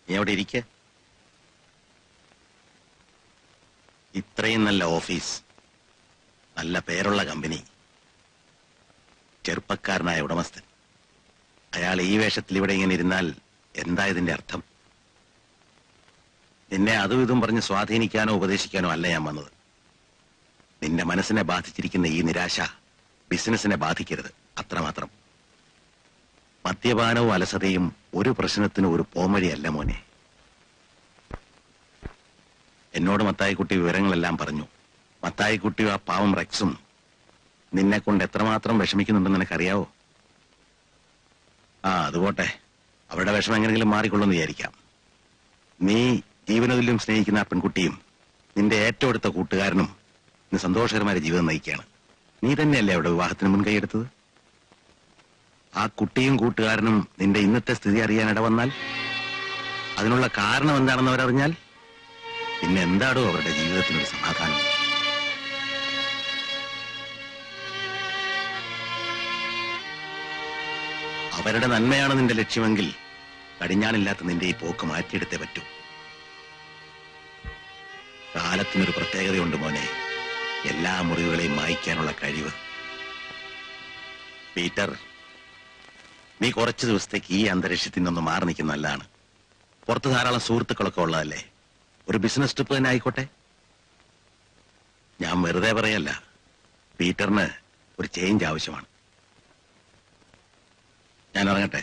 നീ അവിടെ ഇരിക്ക. ഇത്രയും നല്ല ഓഫീസ്, നല്ല പേരുള്ള കമ്പനി, ചെറുപ്പക്കാരനായ ഉടമസ്ഥൻ, അയാൾ ഈ വേഷത്തിൽ ഇവിടെ ഇങ്ങനെ ഇരുന്നാൽ എന്താ ഇതിന്റെ അർത്ഥം? നിന്നെ അതും ഇതും പറഞ്ഞ് സ്വാധീനിക്കാനോ ഉപദേശിക്കാനോ അല്ല ഞാൻ വന്നത്. നിന്റെ മനസ്സിനെ ബാധിച്ചിരിക്കുന്ന ഈ നിരാശ ബിസിനസിനെ ബാധിക്കരുത്, അത്രമാത്രം. മദ്യപാനവും അലസതയും ഒരു പ്രശ്നത്തിനും ഒരു പോംവഴിയല്ല മോനെ. എന്നോട് മത്തായിക്കുട്ടി വിവരങ്ങളെല്ലാം പറഞ്ഞു. മത്തായിക്കുട്ടിയും ആ പാവം റെക്സും നിന്നെ കൊണ്ട് എത്രമാത്രം വിഷമിക്കുന്നുണ്ടെന്ന് നിനക്കറിയാവോ? അതുപോട്ടെ, അവരുടെ വിഷമം എങ്ങനെങ്കിലും മാറിക്കൊള്ളുമെന്ന് വിചാരിക്കാം. നീ ജീവനതുല്യം സ്നേഹിക്കുന്ന ആ പെൺകുട്ടിയും നിന്റെ ഏറ്റവും അടുത്ത കൂട്ടുകാരനും ഇന്ന് സന്തോഷകരമായ ജീവിതം നയിക്കുകയാണ്. നീ തന്നെയല്ലേ അവിടെ വിവാഹത്തിന് മുൻകൈയെടുത്തത്? ആ കുട്ടിയും കൂട്ടുകാരനും നിന്റെ ഇന്നത്തെ സ്ഥിതി അറിയാൻ ഇടവന്നാൽ, അതിനുള്ള കാരണം എന്താണെന്ന് അവരറിഞ്ഞാൽ, പിന്നെ എന്താടോ അവരുടെ ജീവിതത്തിനൊരു സമാധാനം? അവരുടെ നന്മയാണ് നിന്റെ ലക്ഷ്യമെങ്കിൽ കടിഞ്ഞാണില്ലാത്ത നിന്റെ ഈ പോക്ക് മാറ്റിയെടുത്തേ പറ്റൂ. കാലത്തിനൊരു പ്രത്യേകതയുണ്ട് മോനെ, എല്ലാ മുറിവുകളെയും മായ്ക്കാനുള്ള കഴിവ്. പീറ്റർ, നീ കുറച്ചു ദിവസത്തേക്ക് ഈ അന്തരീക്ഷത്തിൽ നിന്നൊന്ന് മാറി നിൽക്കുന്ന നല്ലതാണ്. പുറത്ത് ധാരാളം സുഹൃത്തുക്കളൊക്കെ ഉള്ളതല്ലേ. ഒരു ബിസിനസ് ട്രിപ്പ് തന്നെ ആയിക്കോട്ടെ. ഞാൻ വെറുതെ പറയല്ല, പീറ്ററിന് ഒരു ചേഞ്ച് ആവശ്യമാണ്. ഞാൻ ഇറങ്ങട്ടെ.